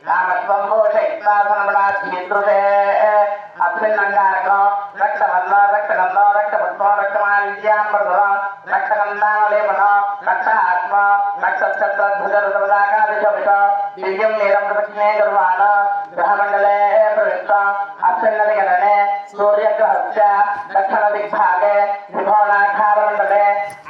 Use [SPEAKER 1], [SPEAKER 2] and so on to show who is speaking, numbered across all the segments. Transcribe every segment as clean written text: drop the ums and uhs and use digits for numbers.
[SPEAKER 1] कामत्वं भूषयित्वासनबलाद्येन्द्रुषे अस्मिन्नङ्गारको रक्तवर्णो रक्तगन्धो रक्तपुष्पो रक्तमाल्यम्बरधरो रक्तगन्धालेपनो रक्तात्मा रक्तच्छत्रध्वजरुतपदाकादिशोभितो दिव्यं नीलं प्रदक्षिणे गर्वाणो ग्रहमण्डले प्रविष्ट अस्मिन्नदिगणने सूर्यग्रहस्य दक्षिणदिग्भागे त्रिकोणाकारमण्डले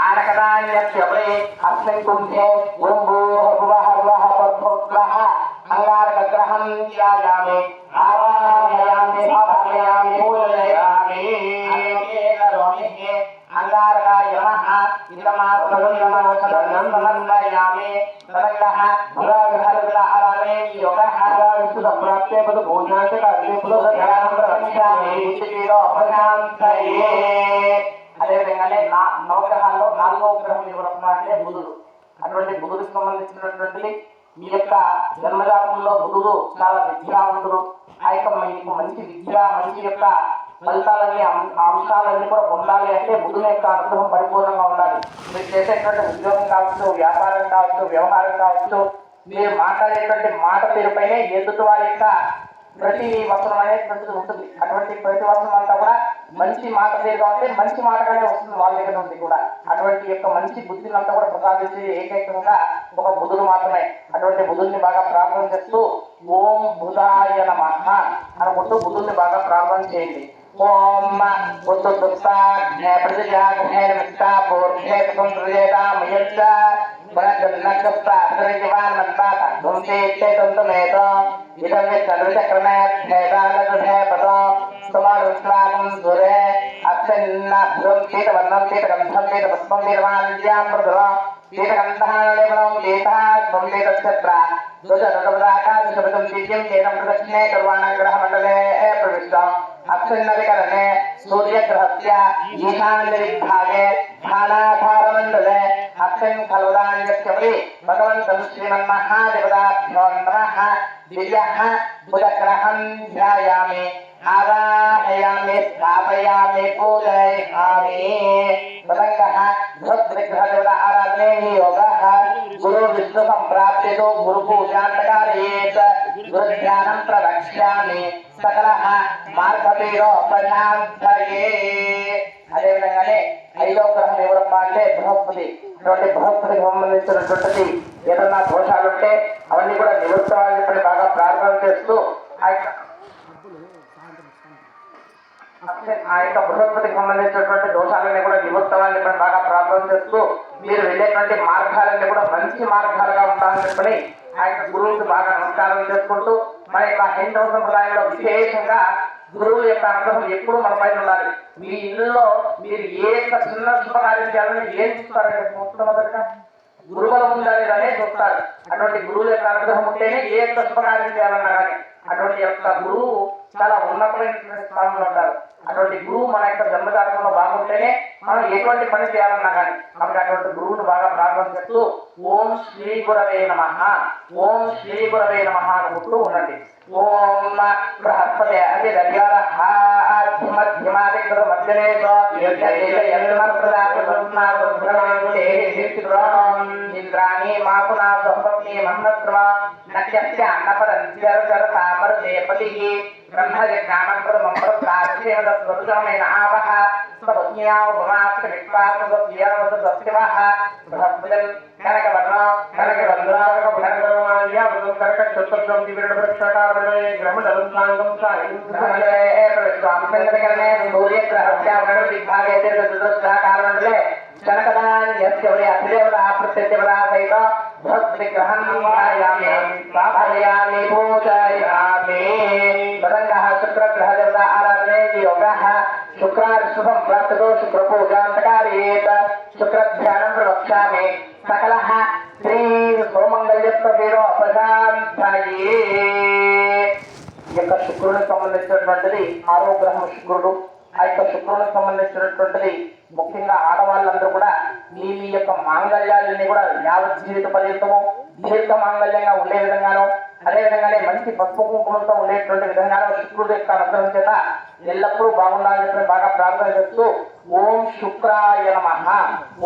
[SPEAKER 1] आनकदान्यस्योपरि अस्मिन् कुम्भे अंगारकग्रहं ध्यायामि आवाहयामि भावयामि पूजयामि अनेकेनरोमिः अंगारकाय नमः इदमात्मगन्धमनन्दयामि तदङ्गः भुरागहरविला आरामे योगः विष्णुसम्प्राप्ते पदभोजनान्ते कार्ये पुलसध्यानं प्रवक्ष्यामि बुद्धिपीडो प्रशान्तये అదేవిధంగానే నవగ్రహాల్లో 4వ గ్రహం ఎవరన్నా అంటే బుధుడు. అటువంటి బుధుడికి సంబంధించినటువంటి మీ యొక్క జన్మజాతకంలో బుధుడు చాలా విద్యావంతుడు. ఆ యొక్క మీకు మంచి విద్య మంచి యొక్క ఫలితాలన్నీ అంశాలన్నీ కూడా పొందాలి అంటే బుధుని యొక్క అనుగ్రహం పరిపూర్ణంగా ఉండాలి. మీరు చేసేటువంటి ఉద్యోగం కావచ్చు, వ్యాపారం కావచ్చు, వ్యవహారం కావచ్చు, మీరు మాట్లాడేటువంటి మాట తీరుపైనే ఎదుటి వారి యొక్క ప్రతి వచనం అనేది ఉంటుంది. అటువంటి ప్రతి వచనం అంతా కూడా మంచి మాట తీరుగా ఉంటే మంచి మాటగానే వస్తుంది వాళ్ళ దగ్గర నుండి కూడా. అటువంటి యొక్క మంచి బుద్ధిని అంతా కూడా ప్రసాదించే ఏకైకంగా ఒక బుధుడు మాత్రమే. అటువంటి బుధుడిని బాగా ప్రార్థన చేస్తూ ఓం బుధాయ నమః అనుకుంటూ బుధుడిని బాగా ప్రార్థన చేయండి. ఓం अक्षन्नविकरणे सूर्यग्रहस्य ईशान्यदिग्भागे भानाधारमण्डले अक्षन् खलुदान्यस्योपरि भगवन्तं श्रीमन्महादेवताभ्यो नमः दिव्यः बुधग्रहं ध्यायामि आवाहयामि स्थापयामि पूजयामि तदङ्गः बृहद्विग्रहदेवता आराधने योगः गुरु विष्णु संप्राप्तितो गुरुपूजान्तकारेत् गुरुध्यानं प्रवक्ष्यामि सकलः మార్గపీడో ప్రశాంతయే. అదేవిధంగానే 5వ గ్రహం ఎవరబ్బా అంటే బృహస్పతి. అటువంటి బృహస్పతికి సంబంధించినటువంటిది ఏదన్నా దోషాలుంటే అవన్నీ కూడా నివృత్తవాలని చెప్పి బాగా ప్రార్థన చేస్తూ ఆ యొక్క బృహస్పతికి సంబంధించినటువంటి దోషాలన్నీ కూడా నివృత్తవాలని చెప్పి బాగా ప్రార్థన చేస్తూ మీరు వెళ్ళేటువంటి మార్గాలన్నీ కూడా మంచి మార్గాలుగా ఉండాలని చెప్పని ఆ యొక్క గురువుకి బాగా నమస్కారం చేసుకుంటూ మన యొక్క హైందవ సంప్రదాయంలో విశేషంగా గురువు యొక్క అనుగ్రహం ఎప్పుడు మన పైన ఉండాలి. మీ ఇల్లులో మీరు ఏ చిన్న శుభకార్యం చేయాలని ఏం చూస్తారంటే మొట్టమొదటిగా గురుబలం ఉండాలి అనే చూస్తారు. అటువంటి గురువుల యొక్క అనుగ్రహం ఉంటేనే ఏ యొక్క శుభకార్యం చేయాలన్నా కానీ అటువంటి యొక్క గురువు చాలా ఉన్నతమైన స్థానంలో ఉంటారు. అటువంటి గురువు మన యొక్క జన్మజాతకంలో బాగుంటేనే మనం ఎటువంటి పని చేయాలన్నా కానీ మనకి అటువంటి గురువును బాగా ప్రార్థన చేస్తూ ఓం శ్రీ గురవే నమః ఓం శ్రీ గురవే నమః అనుకుంటూ ఉండండి. ఓం బృహస్పతి అంటే ఇంద్రాణి మాకునా సంపత్తి మహ్మత్వ నక్షత్ర అన్నపరపతి బ్రహ్మజ్ఞానం ప్రథమం ప్రధాన ఆవహ కనకవర్ణ కనకదాన్యస్యవరి అధిదేవతా ప్రత్యదేవతా సహిత భద్విగ్రహం స్థాపయామి పూజయామి తదంగః శుక్రగ్రహ దేవతా ఆరాధనే యోగః శుక్రార్షుభం ప్రాప్తతో శుక్రపూజాంతకారేత శుక్రధ్యానం ప్రవక్ష్యామి సకలః శ్రీ సోమంగళ్యత్వీరో ప్రశాంతయే. ఈ యొక్క శుక్రునికి సంబంధించినటువంటిది 6వ గ్రహం శుక్రుడు. ఆ యొక్క శుక్రునికి సంబంధించినటువంటిది ముఖ్యంగా ఆడవాళ్ళందరూ కూడా మీ యొక్క మాంగళ్యాలన్నీ కూడా యావత్ జీవిత పర్యంతము దీర్ఘ మాంగళ్యంగా ఉండే విధంగాను అదేవిధంగానే మంచి పసుపు కుంకుమంతో ఉండేటువంటి విధంగాను శుక్రుడు యొక్క అనుగ్రహం చేత ఎల్లప్పుడూ బాగుండాలని చెప్పి బాగా ప్రార్థన చేస్తూ ఓం శుక్రాయ నమః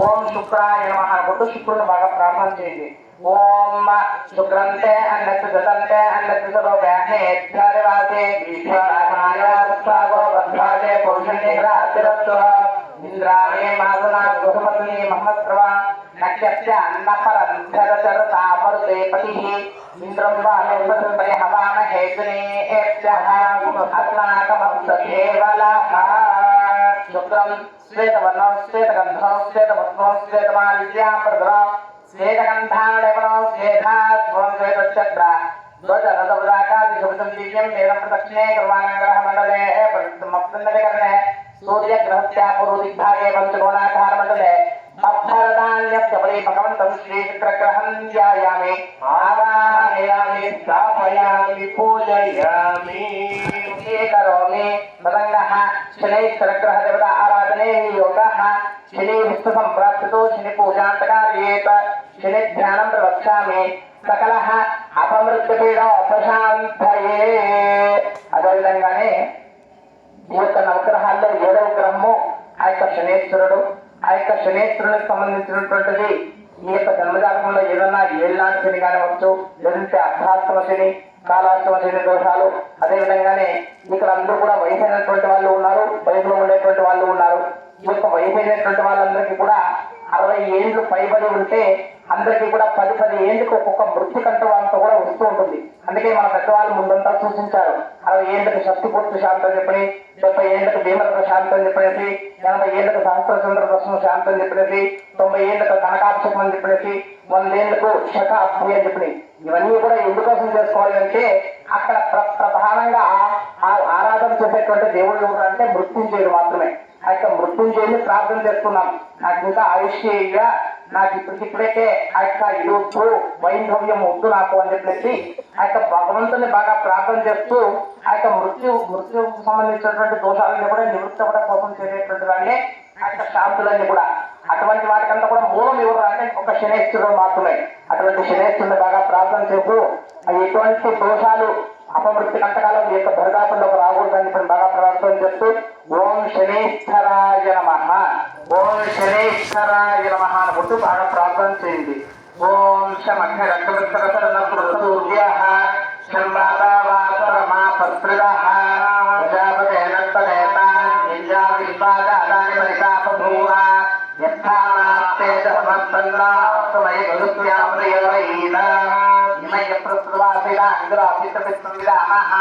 [SPEAKER 1] ఓం శుక్రాయ నమః అనుకుంటూ శుక్రుని బాగా ప్రార్థన చేయండి. ఓం శుక్రంతే అన్నట్టు జతంతే అన్నట్టు సర్వవ్యాహేత్యాదివాసే విశ్వాసనాయ సత్సాగో బద్ధాదే పౌరుషణే గ్రాతిరత్వ ఇంద్రాణే మాధునా గృహపత్ని మహత్ప్రభా నక్షత్ర అన్నపరంధరచరతా మరుతే పతిః ఇంద్రం వామేశ్వరే హవామ హేతునేభ్యః అస్మాకమప్సదేవలః శుక్రం శ్వేతవర్ణం శ్వేతగంధం శ్వేతపద్మం శ్వేతమాల్యాపర్ధం శ్వేతగంధాడవనం శ్వేతాత్వం శ్వేతచక్ర ధ్వజరథముదాకాదిశుభం దివ్యం వేదం ప్రదక్షిణే కర్మాణగ్రహ మండలే ప్రమప్తందకర్ణే సూర్యగ్రహస్య పూర్వదిగ్భాగే పంచకోణాకార మండలే అభ్యరదాన్యప్యపరి భగవంతం శ్రీశుక్రగ్రహం ధ్యాయామి ఆవాహయామి స్థాపయామి పూజయామి కరోమి తదంగః శనైశ్వరగ్రహ దేవత ఆరాధనే యోగః శని విష్ణు సంప్రాప్తితో శని పూజాంతకార్యేత శని ధ్యానం ప్రవక్ష్యామి సకలః అపమృత్యుపీడోపశాంతయే. అదేవిధంగానే ఈ యొక్క నవగ్రహాల్లో 7వ గ్రహము ఆ యొక్క శనేశ్వరుడు. ఆ యొక్క శనేశ్వరునికి సంబంధించినటువంటిది ఈ యొక్క జన్మజాతకంలో ఏదన్నా ఏళ్ళనాటి శని కానివచ్చు, లేదంటే అర్ధాష్టమ శని, కాలాష్టమ శని దోషాలు. అదేవిధంగానే ఇక్కడ అందరూ కూడా వయసు అయినటువంటి వాళ్ళు ఉన్నారు, వయసులో ఉండేటువంటి వాళ్ళు ఉన్నారు. ఈ యొక్క వయసు అయినటువంటి వాళ్ళందరికీ కూడా 60 ఏళ్ళు పైబడి ఉంటే అందరికీ కూడా 10 ఏళ్ళకి ఒక్కొక్క మృత్యుకంట వాళ్ళతో కూడా వస్తూ ఉంటుంది. అందుకే మన పెద్దవాళ్ళు ముందంతా సూచించారు. 60 ఏళ్ళకి షష్టిపూర్తి శాంతం చెప్పని, 70 ఏళ్ళకి భీమరథ శాంతం చెప్పేసి, 80 ఏళ్ళకి సహస్రచంద్ర దర్శనం శాంతం చెప్పేసి, 90 ఏళ్ళకి కనకాభిషేకం అని చెప్పేసి, 100 ఏళ్ళకు శతాబ్ది అని చెప్పి ఇవన్నీ కూడా ఎందుకోసం చేసుకోవాలి అంటే అక్కడ ప్రధానంగా ఆరాధన చేసేటువంటి దేవుళ్ళు అంటే మృత్యుంజయుడు మాత్రమే. ఆ యొక్క మృత్యుంజయుని ప్రార్థన చేస్తున్నాం. నాకు ఇంకా ఆయుష్య, నాకు ఇప్పటికిప్పుడైతే ఆ యొక్క ఇరుపు వైంధవ్యం వద్దు నాకు అని చెప్పేసి ఆ యొక్క భగవంతుని బాగా ప్రార్థన చేస్తూ ఆ యొక్క మృత్యుకు సంబంధించినటువంటి దోషాలని కూడా నివృత్తి కూడా కోసం చేసేటువంటి దాన్ని ఆ యొక్క శాంతులన్నీ కూడా అటువంటి వాటికంతా కూడా మూలం ఎవరు అంటే ఒక శనేశ్వరుడు మాత్రమే. అటువంటి శనేశ్వరుని బాగా ప్రార్థన చేస్తూ ఎటువంటి దోషాలు అపమృత్యు కంటకాలం ఈ యొక్క దరిదాపుల్లోకి రాకూడదని చెప్పి బాగా ప్రార్థన చేస్తూ ఓం శనేశ్వరాయ నమః ఓం శనేశ్వరాయ నమః అనుకుంటూ బాగా ప్రార్థన చేయండి. ఓం శమఖరూర్యః శంబాతావాతరమాపత్రిదః ప్రజాపతేనత్తదేతాన్ని పరితాపభూవ యథానాస్తేజ సమస్తన్నాస్తమయ గరుత్యామృయవైన ఇమయ ప్రస్తువాసిలా ఇంద్రాపితపిత్రమిదామః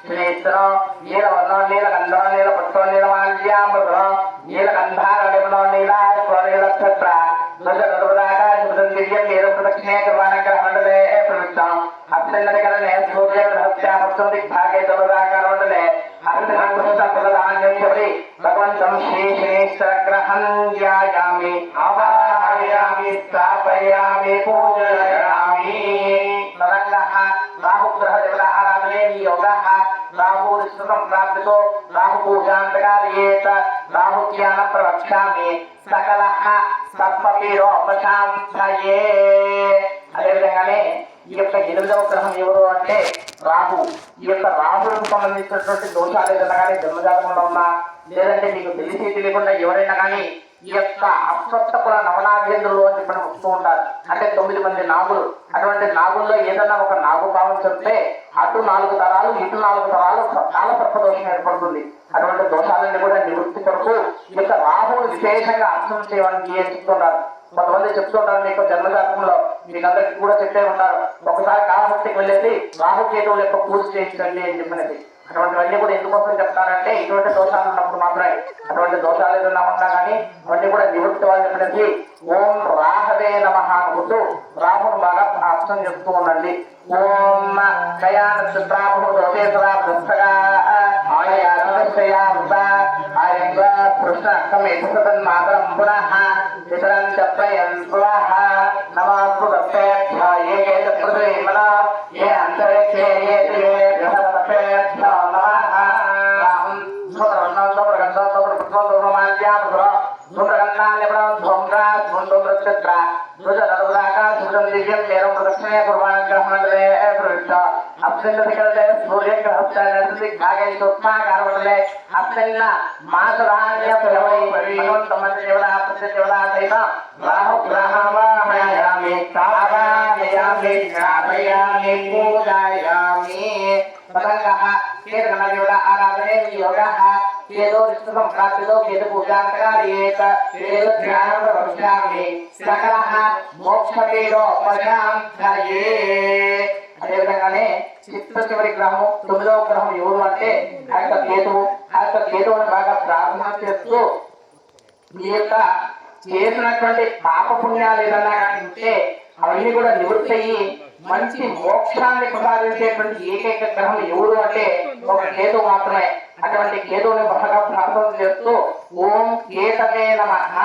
[SPEAKER 1] శనేశ్వరం నీలవర్ణం నీలగంధం నీలపత్రం నీలమాల్యామృతం నీలగంధారడిమలో నీలాక్షత్ర ధ్వజదాకాశం దివ్యం నీల ప్రదక్షిణే కర్మాణగ్రహ మండలే ప్రవృత్తం అత్యంతకరణే సూర్యగ్రహస్యాపత్రం దిగ్భాగే దవదాకార మండలే హరిధాన్యపరి భగవంతం శ్రీ శనేశ్వరగ్రహం ధ్యాయామి ఆవాహయామి స్థాపయామి పూజయామి. తదంగః రాహుగ్రహ దేవత ఆరాధనే యోగః రాహు విష్ణు సంప్రాప్తితో రాహు పూజాంతకార్యేత రాహు ధ్యానం ప్రవక్ష్యామి సకలః సర్వపీడోపశాంతయే. అదేవిధంగానే ఈ యొక్క 8వ గ్రహం ఎవరు అంటే రాహు. ఈ యొక్క రాహులకు సంబంధించినటువంటి దోషాలు ఏదైనా కానీ జన్మజాతకంలో ఉన్నా, లేదంటే మీకు తెలిసి తెలియకుండా ఎవరైనా కానీ ఈ యొక్క అస్వస్థ కూడా నవనాగేంద్రులు అని చెప్పి వస్తూ ఉంటారు. అంటే 9 మంది నాగులు. అటువంటి నాగుల్లో ఏదన్నా ఒక నాగు భావం చెప్తే అటు 4 తరాలు ఇటు 4 తరాలు చాలా సర్పదోషం ఏర్పడుతుంది. అటువంటి దోషాలన్నీ కూడా నివృత్తి కొరకు ఈ యొక్క రాహువుని విశేషంగా అర్థం చేయడానికి అని చెప్తుంటారు. కొంతమంది చెప్తుంటారు మీకు జన్మజాతకంలో, మీకు అందరికి కూడా చెప్పే ఉంటారు, ఒకసారి కాలహస్తికి వెళ్ళేసి రాహుకేతువుల యొక్క పూజ చేయించండి అని చెప్పినది. అటువంటివన్నీ కూడా ఎందుకోసం చెప్తారంటే ఇటువంటి దోషాలు ఉన్నప్పుడు మాత్రమే. అటువంటి దోషాలు ఏదైనా ఉన్నా కానీ అవన్నీ కూడా నివృత్తి వాళ్ళు చెప్పినది. ఓం రాహవే నమః అనుకుంటూ రాహును బాగా అర్థం చేస్తూ ఉండండి. ఓం కయాన చిత్రాభు దోషేశ్వర పుస్తగా కృష్ణ అక్కమేతన్ మాతరం పునః ఇతరం చెప్పయన్ స్వాహ నమాస్తు దత్తేభ్య ఏకేత పృథివీమన ఏ అంతరిక్షే ఏ దివే గ్రహతపేభ్యో నమః రాహం సోదరవర్ణం సోదరగంధం సోదరపుత్రం సోదరమాల్యాపుత్రం సోదరగంధాన్యపడం ధ్వంగా ధ్వంద్రచిత్ర ధ్వజ నరుదాకా శుభం దివ్యం నేరం ప్రదక్షిణే కుర్వాణగ్రహ మండలే ప్రవిష్ట ಅಪ್ಸೆಲ್ಲದಿಗಳೇ ಸೂರ್ಯಗ್ರಹಸ್ಥಾನದಲ್ಲಿ ಭಾಗೈ ಸೂಕ್ಷ್ಮಾಕಾರವಲ್ಲೇ ಅಪ್ಸೆಲ್ಲ ಮಾಸಧಾನ್ಯ ಪ್ರಭವೈ ಭಗವಂತ ಮಂತ್ರದೇವರ ಪ್ರತಿದೇವರ ಸಹಿತ ರಾಹು ಗ್ರಹವಾಹಯಾಮಿ ತಾವಾಹಯಾಮಿ ಜ್ಞಾಪಯಾಮಿ ಪೂಜಾಯಾಮಿ ಪತಂಗಃ ಕೇತಗಣದೇವರ ಆರಾಧನೆ ಯೋಗಃ केतो विष्णुसंप्राप्तितो केतु पूजान्तकार्येत केतु ध्यानं प्रवक्ष्यामि सकलः मोक्षमेव पश्यामि అదేవిధంగానే చిత్త చివరి గ్రహము 9వ గ్రహం ఎవరు అంటే ఆ యొక్క కేతువుని బాగా ప్రార్థన చేస్తూ ఈ యొక్క చేసినటువంటి పాప పుణ్యాలు ఏదన్నా కానీ ఉంటే అవన్నీ కూడా నివృత్తి అయ్యి మంచి మోక్షాన్ని ప్రసాదించేటువంటి ఏకైక గ్రహం ఎవరు అంటే ఒక కేతువు మాత్రమే. అటువంటి కేతువుని బాగా ప్రార్థన చేస్తూ ఓం కేతవే నమః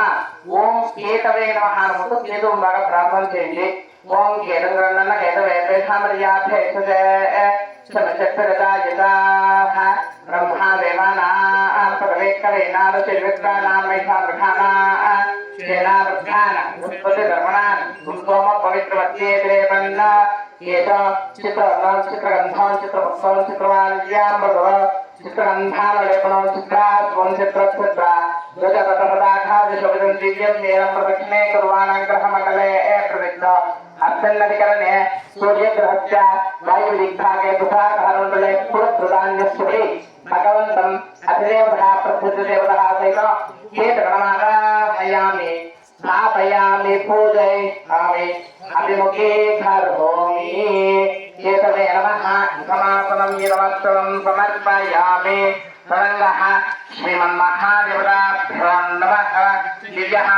[SPEAKER 1] ఓం కేతవే నమః అనుకుంటూ కేతువుని బాగా ప్రార్థన చేయండి. ఓం కేతగ్రహణ కేతవే పేషామర్యాధే చక్షరదాయతాః బ్రహ్మా దేవానాం పరమేకవేనాద చిర్విక్రానాం వైషావృఖానాః శ్రేణావృఖాన ఉత్పత్తి ధర్మణాన్ కుంకుమ పవిత్రవత్యేతిరేపన్న కేత చిత్రగంధం చిత్రపుష్పం చిత్రవాల్యాం భగవ చిత్రగంధానలేపనం చిత్రాత్వం చిత్రక్షిత్ర ధ్వజపటపదాఘాదిశోభితం దివ్యం నేరం ప్రదక్షిణే కుర్వాణం గ్రహమకలే ప్రదిగ్ధ అర్థన్నదికరణే సూర్యగ్రహస్య వాయువిదిగ్భాగే దుఃఖాకరణే పురధృతాన్యస్సుభి భగవంతం అధిదేవతः ప్రసిద్ధదేవతः సైతం కేతగణమారాధయామి స్థాపయామి పూజయామి అభిముఖే కరోమి కేతవే నమః సమాసనం నమస్కారం సమర్పయామి తరంగః శ్రీమన్మహాదేవతాభ్యో నమః దివ్యః